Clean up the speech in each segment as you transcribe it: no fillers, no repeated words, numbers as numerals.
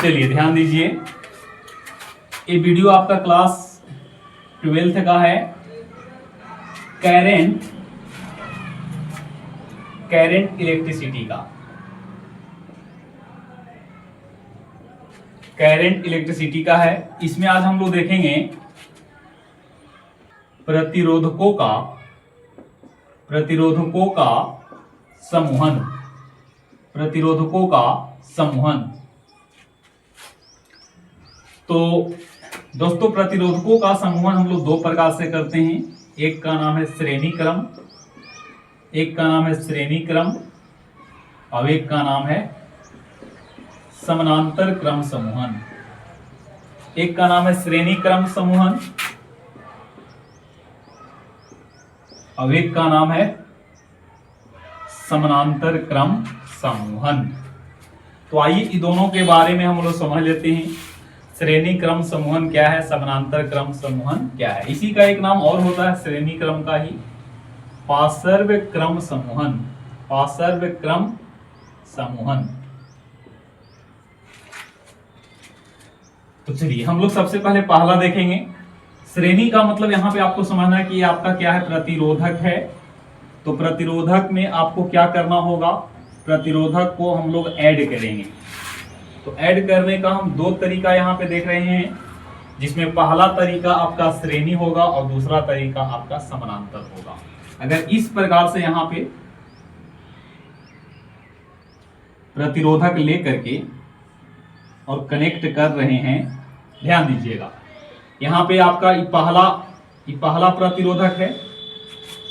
चलिए ध्यान दीजिए, ये वीडियो आपका क्लास 12th का है। करेंट इलेक्ट्रिसिटी का, करेंट इलेक्ट्रिसिटी का है। इसमें आज हम लोग देखेंगे प्रतिरोधकों का समूहन, प्रतिरोधकों का समूहन। तो दोस्तों, प्रतिरोधकों का समूहन हम लोग दो प्रकार से करते हैं। एक का नाम है श्रेणी क्रम, एक का नाम है श्रेणी क्रम और एक का नाम है समानांतर क्रम समूहन। एक का नाम है श्रेणी क्रम समूहन और एक का नाम है समानांतर क्रम समूहन। तो आइए इन दोनों के बारे में हम लोग समझ लेते हैं। श्रेणी क्रम समूहन क्या है, समानांतर क्रम समूहन क्या है। इसी का एक नाम और होता है श्रेणी क्रम का ही, पार्श्व क्रम समूहन, पार्श्व क्रम समूहन। तो चलिए हम लोग सबसे पहले पहला देखेंगे। श्रेणी का मतलब यहाँ पे आपको समझना है कि आपका क्या है, प्रतिरोधक है। तो प्रतिरोधक में आपको क्या करना होगा, प्रतिरोधक को हम लोग ऐड करेंगे। तो ऐड करने का हम दो तरीका यहाँ पे देख रहे हैं, जिसमें पहला तरीका आपका श्रेणी होगा और दूसरा तरीका आपका समानांतर होगा। अगर इस प्रकार से यहाँ पे प्रतिरोधक लेकर के और कनेक्ट कर रहे हैं, ध्यान दीजिएगा, यहाँ पे आपका ये पहला प्रतिरोधक है,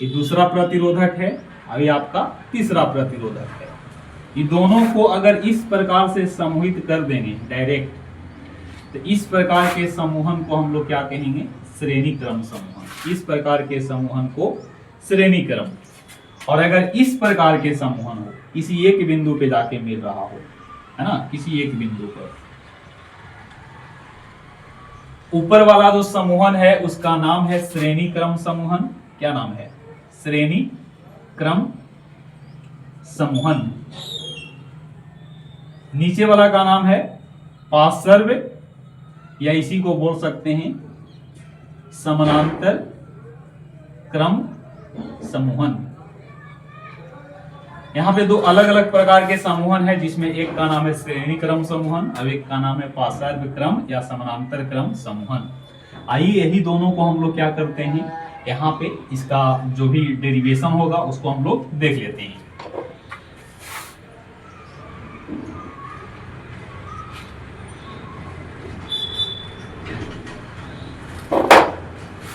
ये दूसरा प्रतिरोधक है और ये आपका तीसरा प्रतिरोधक है। ये दोनों को अगर इस प्रकार से समूहित कर देंगे डायरेक्ट, तो इस प्रकार के समूहन को हम लोग क्या कहेंगे, श्रेणी क्रम समूहन। इस प्रकार के समूहन को श्रेणी क्रम। और अगर इस प्रकार के समूहन हो, किसी एक बिंदु पे जाके मिल रहा हो, है ना, किसी एक बिंदु पर, ऊपर वाला जो समूहन है उसका नाम है श्रेणी क्रम समूहन। क्या नाम है, श्रेणी क्रम समूहन। नीचे वाला का नाम है पार्श्व, या इसी को बोल सकते हैं समानांतर क्रम समूहन। यहाँ पे दो अलग अलग प्रकार के समूहन है, जिसमें एक का नाम है श्रेणी क्रम समूहन और एक का नाम है पार्श्व क्रम या समानांतर क्रम समूहन। आइए यही दोनों को हम लोग क्या करते हैं, यहाँ पे इसका जो भी डेरिवेशन होगा उसको हम लोग देख लेते हैं।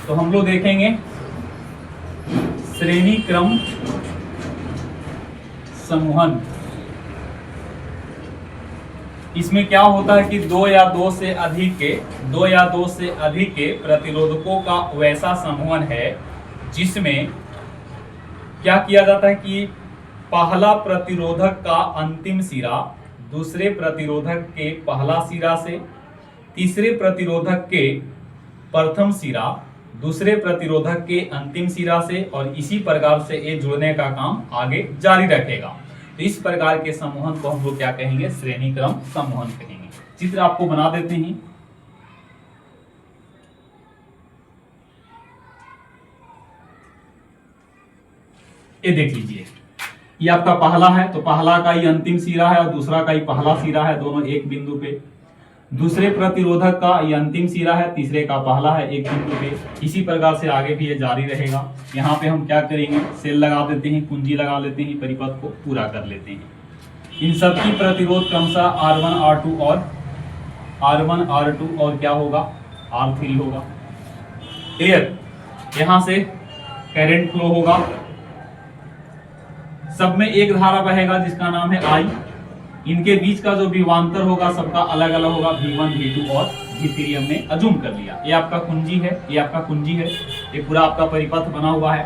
तो हम लोग देखेंगे श्रेणी क्रम समूहन। इसमें क्या होता है कि दो या दो से अधिक के प्रतिरोधकों का वैसा समूहन है जिसमें क्या किया जाता है कि पहला प्रतिरोधक का अंतिम सिरा दूसरे प्रतिरोधक के पहला सिरा से, तीसरे प्रतिरोधक के प्रथम सिरा दूसरे प्रतिरोधक के अंतिम सिरा से, और इसी प्रकार से ये जुड़ने का काम आगे जारी रखेगा। तो इस प्रकार के समूहन को हम लोग क्या कहेंगे, श्रेणी क्रम समूहन कहेंगे। चित्र आपको बना देते हैं। ये देख लीजिए, ये आपका पहला है, तो पहला का ही अंतिम सिरा है और दूसरा का ही पहला सिरा है, दोनों एक बिंदु पे। दूसरे प्रतिरोधक का ये अंतिम सिरा है, तीसरे का पहला है, एक बिंदु पे। इसी प्रकार से आगे भी ये जारी रहेगा। यहाँ पे हम क्या करेंगे, सेल लगा देते हैं, कुंजी लगा लेते हैं, परिपथ को पूरा कर लेते हैं। इन सबकी प्रतिरोध क्रमशः R1 R2 और क्या होगा, R3 होगा। क्लियर। यहाँ से करंट फ्लो होगा, सब में एक धारा बहेगा जिसका नाम है I। इनके बीच का जो विभवांतर होगा सबका अलग अलग होगा, V1 V2 और V3 हमने अजूम कर लिया। ये आपका कुंजी है, ये आपका कुंजी है, ये पूरा आपका परिपथ बना हुआ है।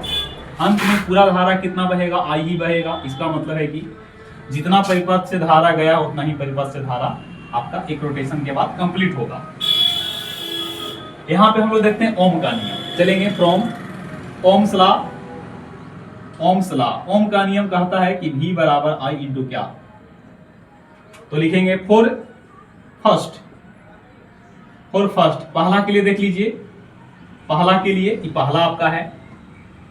अंत में पूरा धारा कितना बहेगा, I ही बहेगा। इसका मतलब है कि जितना परिपथ से धारा गया उतना ही परिपथ से धारा आपका एक रोटेशन के बाद कंप्लीट होगा। यहाँ पे हम लोग देखते हैं ओम का नियम। चलेंगे फ्रॉम ओम्स लॉ। ओम का नियम कहता है कि V बराबर I इंटू क्या, तो लिखेंगे फर्स्ट, फॉर फर्स्ट पहला के लिए देख लीजिए, पहला के लिए ये पहला आपका है,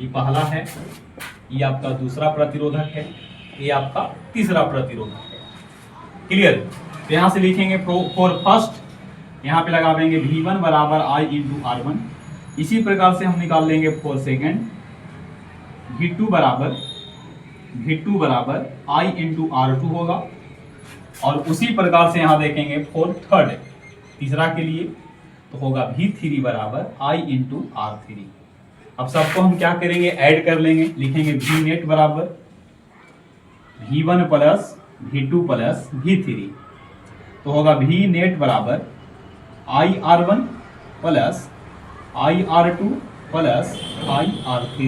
ये पहला है, ये आपका दूसरा प्रतिरोधक है, ये आपका तीसरा प्रतिरोधक है। क्लियर? तो यहां से लिखेंगे फॉर फर्स्ट, यहां पे लगा देंगे V1 बराबर I इंटू R1। इसी प्रकार से हम निकाल लेंगे फॉर सेकेंड, V2 बराबर I इंटू R2 होगा। और उसी प्रकार से यहां देखेंगे फॉर थर्ड, तीसरा के लिए तो होगा V3 बराबर I इंटू R3। अब सबको हम क्या करेंगे, ऐड कर लेंगे, लिखेंगे V नेट बराबर V1 plus V2 plus V3, तो होगा V नेट बराबर IR1 plus IR2 plus IR3।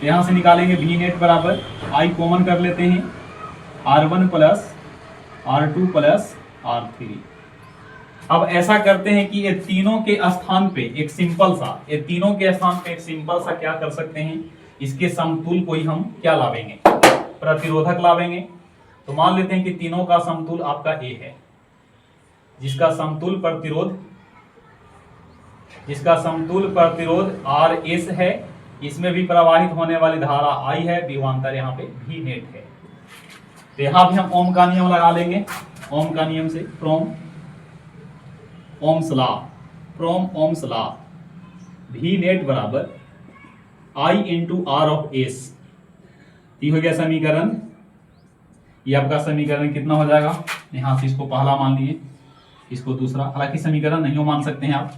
यहां से निकालेंगे V नेट बराबर I कॉमन कर लेते हैं, R1 plus R2 plus R3। अब ऐसा करते हैं कि ये तीनों के स्थान पे एक सिंपल सा, ये तीनों के स्थान पे एक सिंपल सा क्या कर सकते हैं, इसके समतुल कोई हम क्या लावेंगे, प्रतिरोधक लावेंगे। तो मान लेते हैं कि तीनों का समतुल आपका A है, जिसका समतुल प्रतिरोध RS है, इसमें भी प्रवाहित होने वाली धारा I है, विभवांतर यहाँ पे V नेट है। तो यहां भी हम ओम का नियम लगा लेंगे, ओम का नियम से from Ohm's law V net बराबर I into R of S। ये हो गया समीकरण, ये आपका समीकरण कितना हो जाएगा, यहां से इसको पहला मान लिए, इसको दूसरा, हालांकि समीकरण नहीं मान सकते हैं आप,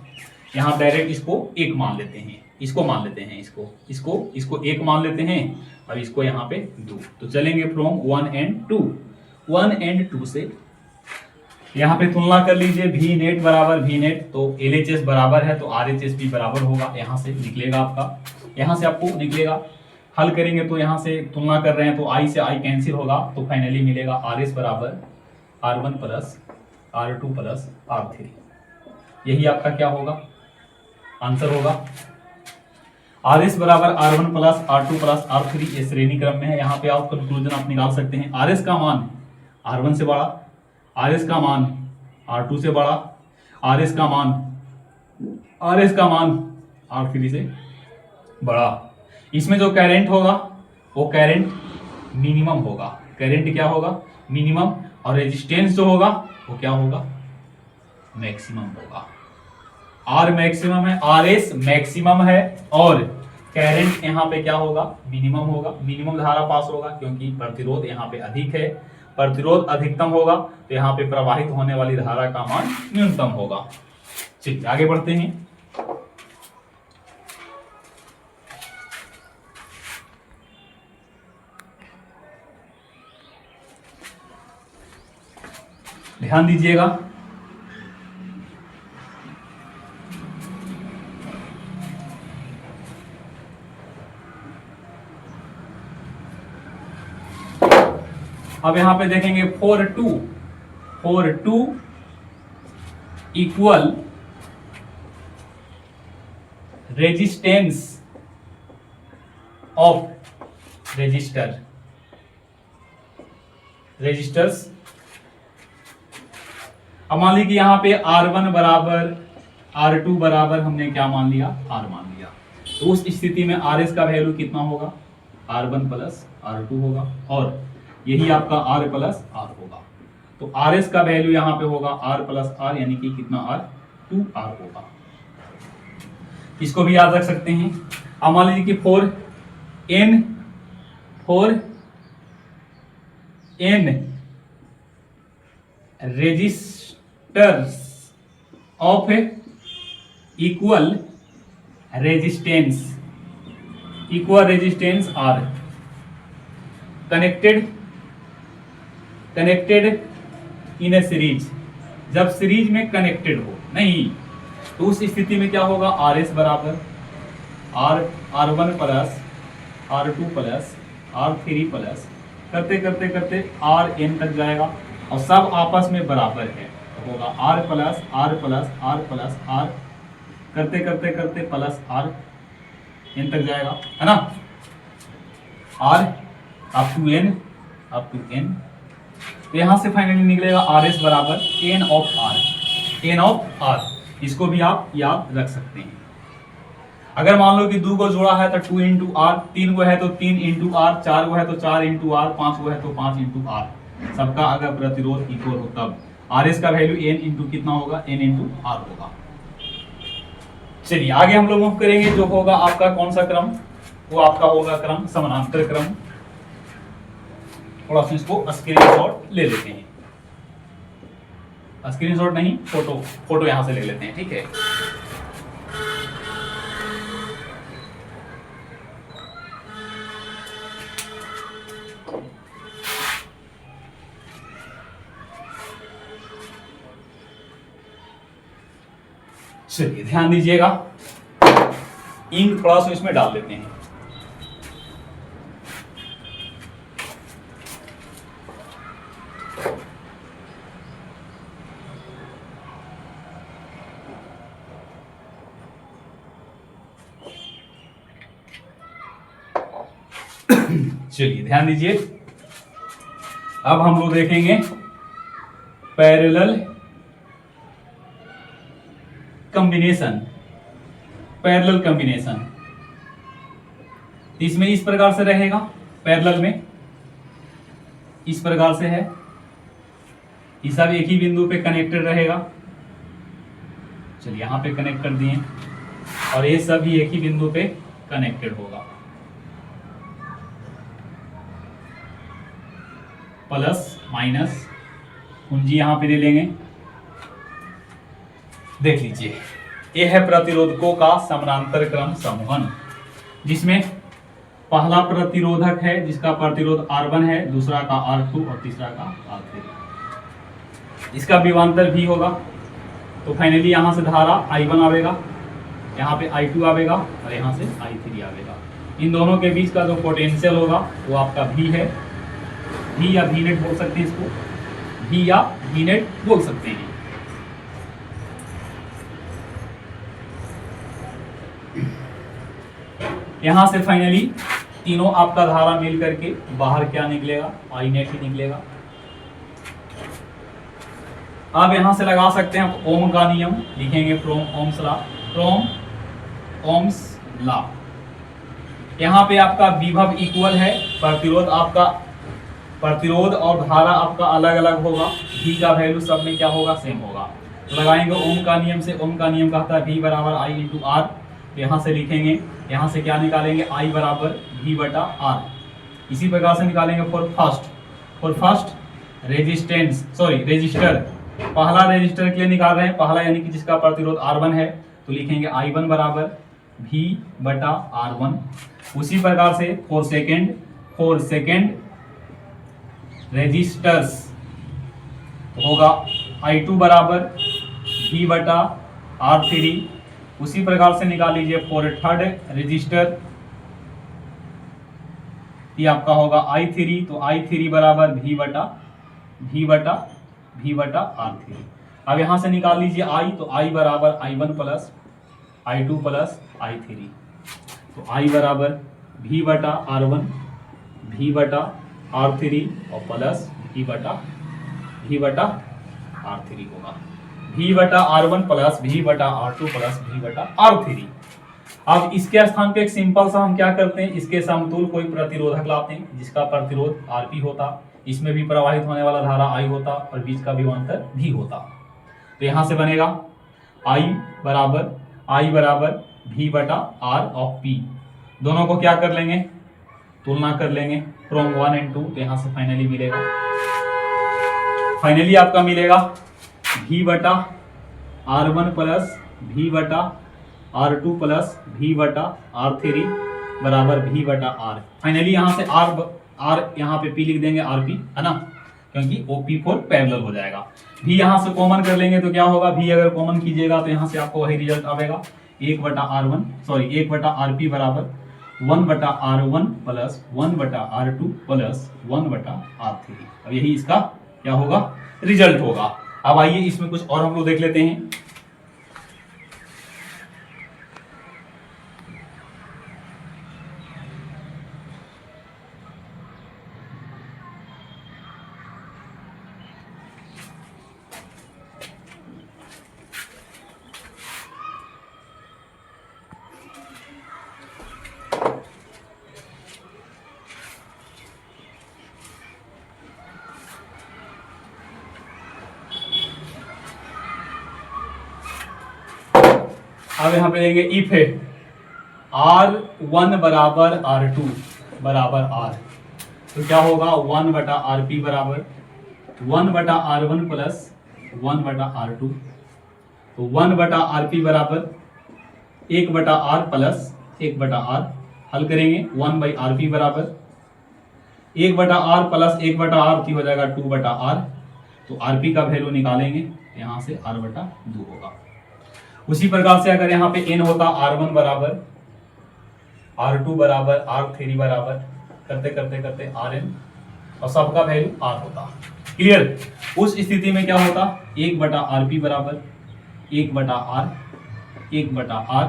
यहाँ डायरेक्ट इसको एक मान लेते हैं, इसको मान लेते हैं, इसको एक मान लेते हैं, और इसको यहाँ पे 2। तो चलेंगे फ्रॉम 1 एंड 2 से यहाँ पे तुलना कर लीजिए, V नेट बराबर V नेट, तो LHS बराबर है तो RHS भी बराबर होगा, यहाँ से निकलेगा आपका, यहाँ से आपको निकलेगा, हल करेंगे तो यहाँ से तुलना कर रहे हैं तो I से I कैंसिल होगा, तो फाइनली मिलेगा RS बराबर R1 plus R2 plus R3। यही आपका क्या होगा, आंसर होगा। RS बराबर R1 plus R2 plus R3 ये श्रेणी क्रम में है। यहाँ पे आप कंक्लूजन आप निकाल सकते हैं, RS का मान R1 से बड़ा, RS का मान R2 से बड़ा, RS का मान R3 से बड़ा। इसमें जो करंट होगा वो करंट मिनिमम होगा, करंट क्या होगा, मिनिमम, और रेजिस्टेंस जो होगा वो क्या होगा, मैक्सिमम होगा। R मैक्सिमम है, RS मैक्सिमम है, और करंट यहाँ पे क्या होगा, मिनिमम होगा, मिनिमम धारा पास होगा, क्योंकि प्रतिरोध यहाँ पे अधिक है, प्रतिरोध अधिकतम होगा तो यहाँ पे प्रवाहित होने वाली धारा का मान न्यूनतम होगा। चलिए आगे बढ़ते हैं। ध्यान दीजिएगा, अब यहां पे देखेंगे for two equal resistance of resistors. अब मान लीजिए यहां पे R1 बराबर R2 बराबर हमने क्या मान लिया, R मान लिया, तो उस स्थिति में RS का वैल्यू कितना होगा, R1 प्लस R2 होगा, और यही आपका R प्लस R होगा। तो RS का वैल्यू यहाँ पे होगा R प्लस R, यानी कि कितना R, 2R होगा। इसको भी याद रख सकते हैं। अब मान लीजिए कि for n resistors of equal resistance R connected in a series, जब सीरीज में कनेक्टेड हो नहीं तो उस स्थिति में क्या होगा, RS बराबर R1 plus R2 plus R3 plus करते करते करते RN तक जाएगा, और सब आपस में बराबर है, तो होगा R plus R plus R plus R करते करते करते प्लस RN तक जाएगा, है ना, R अप टू N तो यहाँ से फाइनली निकलेगा आर एस बराबर N of R, N of R. इसको भी आप याद रख सकते हैं। अगर मान लो कि 2 को जोड़ा है तो 2 इंटू आर, 3 को है तो 3 इंटू आर, 4 को है तो 4 इंटू आर, 5 को है तो 5 इंटू आर। सबका अगर प्रतिरोध इक्वल हो तब आर एस का वैल्यू एन इंटू कितना होगा, एन इंटू आर होगा। चलिए आगे हम लोग मूव करेंगे। जो होगा आपका कौन सा क्रम, वो आपका होगा क्रम समानांतर क्रम। थोड़ा सा इसको स्क्रीनशॉट ले लेते हैं, स्क्रीनशॉट नहीं फोटो यहां से ले लेते हैं, ठीक है। चलिए ध्यान दीजिएगा, इंक थोड़ा सा इसमें डाल देते हैं। चलिए ध्यान दीजिए, अब हम लोग देखेंगे पैरेलल कॉम्बिनेशन। पैरेलल कॉम्बिनेशन इसमें इस प्रकार से रहेगा, पैरेलल में इस प्रकार से है, ये सब एक ही बिंदु पे कनेक्टेड रहेगा। चलिए यहां पे कनेक्ट कर दिए, और ये सब भी एक ही बिंदु पे कनेक्टेड होगा। प्लस माइनस कुंजी यहां पे ले लेंगे। देख लीजिए, यह है प्रतिरोधकों का समानांतर क्रम समूहन, जिसमें पहला प्रतिरोधक है जिसका प्रतिरोध R1 है, दूसरा का R2 और तीसरा का R3। इसका विभवांतर भी होगा। तो फाइनली यहां से धारा I1 आवेगा, यहाँ पे I2 आवेगा और यहाँ से I3 आवेगा। इन दोनों के बीच का जो पोटेंशियल होगा वो आपका V है, V या V नेट बोल सकते हैं इसको, V या V नेट बोल सकते हैं। यहां से फाइनली तीनों आपका धारा मिल करके बाहर क्या निकलेगा, आई नेट ही निकलेगा। अब यहां से लगा सकते हैं ओम का नियम, लिखेंगे from Ohm's law, from Ohm's law. यहां पे आपका विभव इक्वल है, प्रतिरोध आपका, प्रतिरोध और धारा आपका अलग अलग होगा, V का वैल्यू सब में क्या होगा, सेम होगा। तो लगाएंगे ओम का नियम से, ओम का नियम कहता है V बराबर I इंटू आर। यहाँ से लिखेंगे, यहाँ से क्या निकालेंगे, I बराबर V बटा आर। इसी प्रकार से निकालेंगे for first resistance, sorry resistor, पहला रेजिस्टर के लिए निकाल रहे हैं, पहला यानी कि जिसका प्रतिरोध R1 है, तो लिखेंगे I1 बराबर V बटा R1। उसी प्रकार से फॉर सेकेंड रेजिस्टर्स होगा I2 बराबर V बटा R3। उसी प्रकार से निकाल लीजिए फॉर थर्ड रजिस्टर, ये आपका होगा I3, तो I3 बराबर V बटा R3। अब यहां से निकाल लीजिए I, तो I बराबर I1 plus I2 plus I3, तो I बराबर V बटा R1, V बटा R3 और प्लस V बटा R3 होगा। V बटा R1 प्लस V बटा R2 प्लस V बटा R3। अब इसके स्थान पे एक सिंपल सा हम क्या करते हैं, इसके समतुल कोई प्रतिरोधक लाते हैं जिसका प्रतिरोध Rp होता, इसमें भी प्रवाहित होने वाला धारा I होता और बीच का विभवांतर V होता। तो यहां से बनेगा I बराबर V बटा R ऑफ P। दोनों को क्या कर लेंगे, तुलना कर लेंगे फ्रॉम 1 एंड 2। तो यहां से फाइनली मिलेगा, फाइनली आपका मिलेगा V बटा R1 प्लस V बटा R2 प्लस V बटा R3 बराबर V बटा R। फाइनली यहाँ से R यहाँ पे P लिख देंगे RP, है ना, क्योंकि OP फॉर पैरेलल हो जाएगा। V यहाँ से कॉमन कर लेंगे तो क्या होगा, V अगर कॉमन कीजिएगा तो यहाँ से आपको वही रिजल्ट आएगा, 1 बटा RP बराबर 1 बटा R1 प्लस 1 बटा R2 प्लस 1 बटा R3। अब यही इसका क्या होगा, रिजल्ट होगा। अब आइए इसमें कुछ और हम लोग देख लेते हैं। अब यहाँ पे देंगे इफ है R1 बराबर R2 बराबर R, तो क्या होगा 1 बटा RP बराबर 1 बटा R1 प्लस 1 बटा R2, तो 1 बटा RP बराबर 1 बटा R प्लस 1 बटा R, हल करेंगे 1 बाई RP बराबर 1 बटा R प्लस 1 बटा R की हो जाएगा 2 बटा R, तो RP का वैल्यू निकालेंगे यहाँ से R बटा 2 होगा। उसी प्रकार से अगर यहाँ पे n होता R1 बराबर R2 बराबर R3 बराबर करते करते करते Rn और सबका वैल्यू R होता। क्लियर? उस स्थिति में क्या होता 1 बटा RP बराबर 1 बटा R 1 बटा R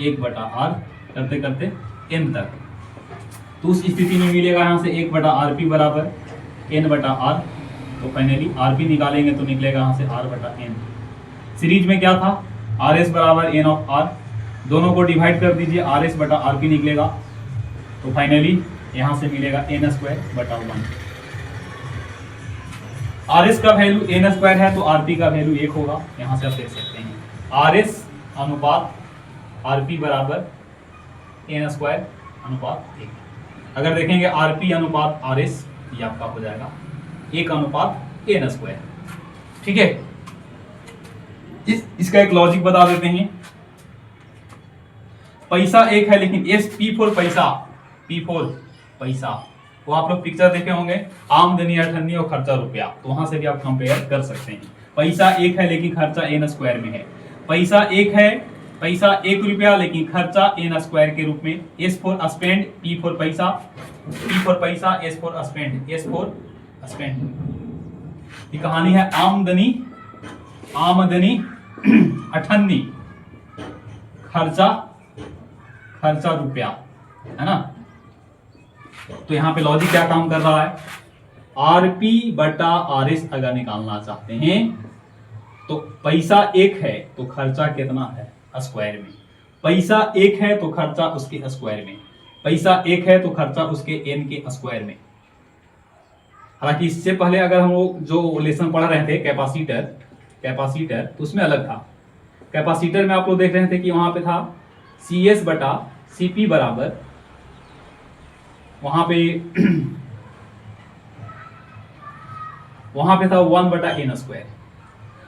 1 बटा R करते करते n तक, तो उस स्थिति में मिलेगा यहाँ से 1 बटा RP बराबर n बटा R, तो फाइनली RP निकालेंगे तो निकलेगा यहाँ से R बटा n। सीरीज में क्या था RS बराबर n ऑफ R, दोनों को डिवाइड कर दीजिए RS बटा RP निकलेगा, तो फाइनली यहाँ से मिलेगा n स्क्वायर बटा 1। RS का वैल्यू n स्क्वायर है तो RP का वैल्यू 1 होगा, यहाँ से आप देख सकते हैं RS अनुपात RP बराबर n स्क्वायर अनुपात 1। अगर देखेंगे RP अनुपात RS, ये आपका हो जाएगा 1 अनुपात n स्क्वायर। ठीक है, इसका एक लॉजिक बता देते हैं। पैसा एक है लेकिन P4 पैसा, P4 पैसा, वो आप लोग पिक्चर देखे होंगे आमदनी 98 और खर्चा रुपया, तो वहां से भी आप कंपेयर कर सकते हैं। पैसा एक है लेकिन खर्चा n स्क्वायर में है, पैसा एक है, पैसा 1 रुपया लेकिन खर्चा n स्क्वायर के रूप में। S फॉर स्पेंड, P4 पैसा, P फॉर पैसा, S for spend, S for spend. ये कहानी है आमदनी 98 खर्चा रुपया, है ना। तो यहाँ पे लॉजिक क्या काम कर रहा है, RP बटा RS अगर निकालना चाहते हैं तो पैसा एक है तो खर्चा कितना है स्क्वायर में, पैसा एक है तो खर्चा उसके स्क्वायर में, पैसा एक है तो खर्चा उसके n के स्क्वायर में। हालांकि इससे पहले अगर हम लोग जो लेसन पढ़ रहे थे कैपेसिटर तो उसमें अलग था। कैपेसिटर में आप लोग देख रहे थे कि वहां पे था CS बटा CP बराबर, वहां पे था 1 बटा n स्क्वायर।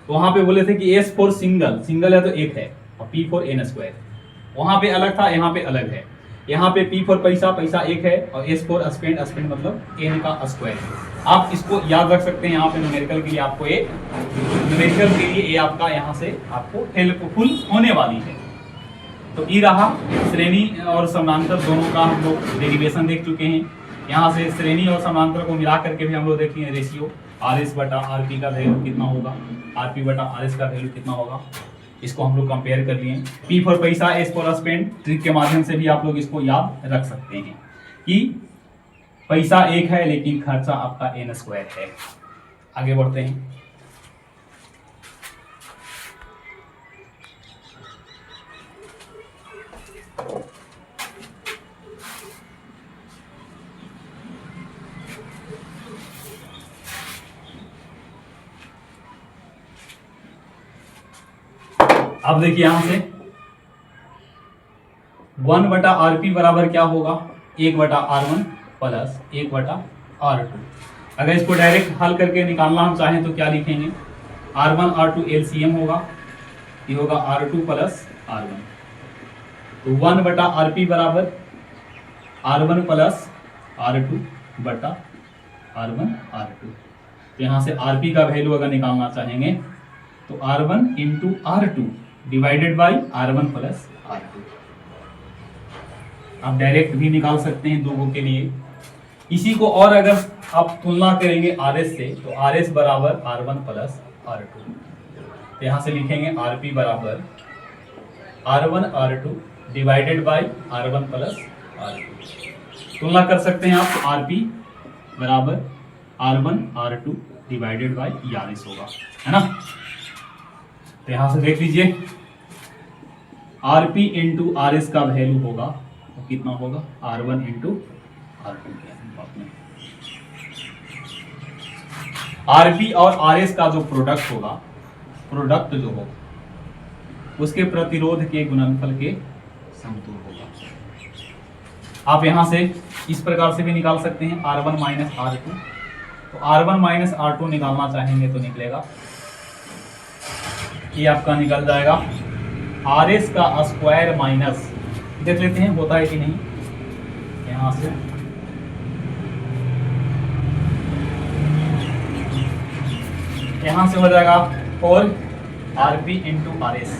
वहां पे बोले थे कि S फॉर सिंगल है तो एक है, और P फॉर n स्क्वायर। वहां पे अलग था, यहाँ पे अलग है। यहाँ पे P फॉर पैसा एक है, और S फॉर स्पेंड मतलब n का स्क्वायर। आप इसको याद रख सकते हैं, यहाँ पे न्यूमेरिकल के लिए आपको ये आपका यहाँ से आपको हेल्पफुल होने वाली है। तो ये रहा श्रेणी और समानांतर दोनों का हम लोग डेरिवेशन देख चुके हैं। यहाँ से श्रेणी और समानांतर को मिला करके भी हम लोग देखे हैं रेशियो RS बटा RP का वैल्यू कितना होगा, RP बटा RS का वैल्यू कितना होगा, इसको हम लोग कंपेयर कर लिए। P फॉर पैसा, S फॉर स्पेंड ट्रिक के माध्यम से भी आप लोग इसको याद रख सकते हैं कि पैसा एक है लेकिन खर्चा आपका n स्क्वायर है। आगे बढ़ते हैं। अब देखिए यहां से 1 बटा RP बराबर क्या होगा 1 बटा R1 प्लस 1 बटा R2। अगर इसको डायरेक्ट हल करके निकालना हम चाहें तो क्या लिखेंगे, R1 R2 LCM होगा, ये होगा R2 प्लस R1। तो 1 बटा RP बराबर R1 प्लस R2 बटा R1 R2। तो यहाँ से RP का वैल्यू अगर निकालना चाहेंगे तो R1 into R2 divided by R1 plus R2। आप डायरेक्ट भी निकाल सकते हैं दोनों के लिए। इसी को और अगर आप तुलना करेंगे RS से तो RS बराबर R1 प्लस R2। तो यहाँ से लिखेंगे RP बराबर R1 R2 divided by R1 plus R2। तुलना कर सकते हैं आप, RP बराबर R1 R2 divided by RS होगा, है ना। तो यहाँ से देख लीजिए RP इंटू RS का वैल्यू होगा तो कितना होगा R1 इंटू R2 के अनुपात में। RP और RS का जो प्रोडक्ट होगा, प्रोडक्ट जो होगा उसके प्रतिरोध के गुणनफल के समतुल्य होगा। आप यहां से इस प्रकार से भी निकाल सकते हैं R1 माइनस R2। तो R1 माइनस R2 निकालना चाहेंगे तो निकलेगा, ये आपका निकल जाएगा RS का स्क्वायर माइनस, देख लेते हैं होता है कि नहीं, यहां से हो जाएगा 4 RP इंटू RS,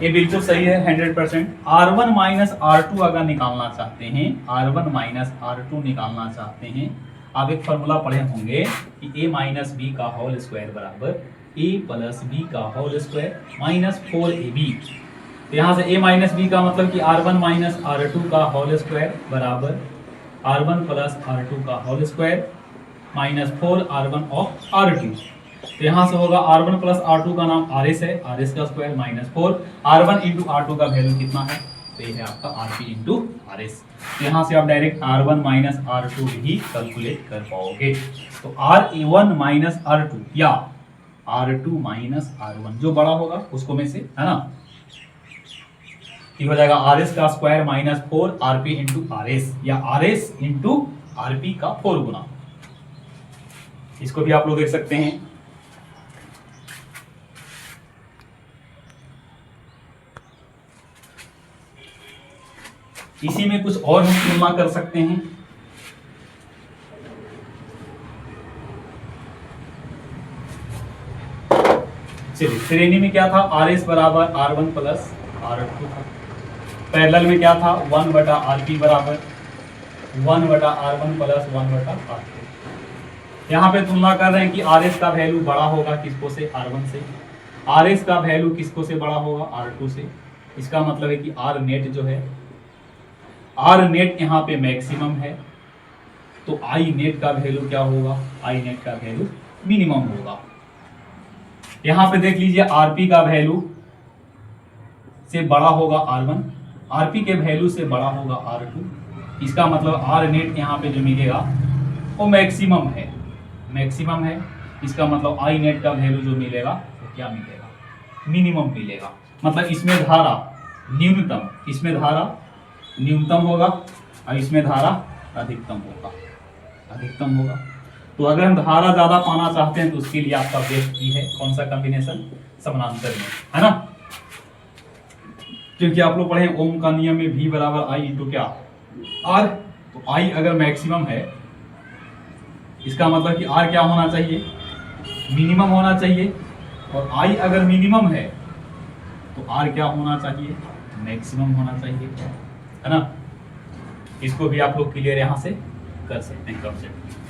ये बिल्कुल सही है 100%। R1 माइनस R2 अगर निकालना चाहते हैं, R1 माइनस R2 निकालना चाहते हैं, आप एक फॉर्मूला पढ़े होंगे कि a माइनस बी का होल स्क्वायर बराबर a प्लस बी का होल स्क्वायर माइनस 4ab। तो यहाँ से a माइनस बी का मतलब कि R1 माइनस R2 का होल स्क्वायर बराबर R1 प्लस R2 का whole square minus 4 R1 of R2। तो यहाँ से होगा R1 प्लस R2 का नाम RS है, RS का square minus 4 R1 into R2 का वैल्यू कितना है, तो ये है आपका RP इंटू RS। तो यहाँ से आप डायरेक्ट R1 माइनस R2 भी कैलकुलेट कर पाओगे। तो R1 माइनस R2 या R2 माइनस R1 जो बड़ा होगा उसको में से, है ना, ये हो जाएगा RS का square minus 4 RP into RS या RS इंटू RP का 4 गुना। इसको भी आप लोग देख सकते हैं। इसी में कुछ और हम तुलना कर सकते हैं। चलिए, श्रेणी में क्या था, RS बराबर R1 प्लस R2 था। पैरेलल में क्या था, 1 बटा RP बराबर 1 बटा R1 प्लस 1 बटा R2। यहाँ पे तुलना कर रहे हैं कि RS का वैल्यू बड़ा होगा किसको से, R1 से, RS का वैल्यू किसको से बड़ा होगा, R2 से। इसका मतलब है कि R नेट जो है, R नेट यहाँ पे मैक्सिमम है, तो I नेट का वैल्यू क्या होगा, I नेट का वैल्यू मिनिमम होगा। यहाँ पे देख लीजिए RP का वैल्यू से बड़ा होगा R1, RP के वैल्यू से बड़ा होगा R2। इसका मतलब R नेट यहाँ पे जो मिलेगा वो मैक्सिमम है, मैक्सिमम है। इसका मतलब I नेट का वैल्यू जो मिलेगा वो क्या मिलेगा, मिनिमम मिलेगा। मतलब इसमें धारा न्यूनतम, इसमें धारा न्यूनतम होगा और इसमें धारा अधिकतम होगा, अधिकतम होगा। तो अगर हम धारा ज्यादा पाना चाहते हैं तो उसके लिए आपका बेस्ट की है कौन सा कॉम्बिनेशन, समानांतर में, है ना। क्योंकि आप लोग पढ़े ओम का नियम में V बराबर I इंटू क्या R। तो I अगर मैक्सिमम है, इसका मतलब कि R क्या होना चाहिए, मिनिमम होना चाहिए। और I अगर मिनिमम है तो R क्या होना चाहिए, मैक्सिमम होना चाहिए, है ना। इसको भी आप लोग क्लियर यहाँ से कर सकते हैं कॉन्सेप्ट।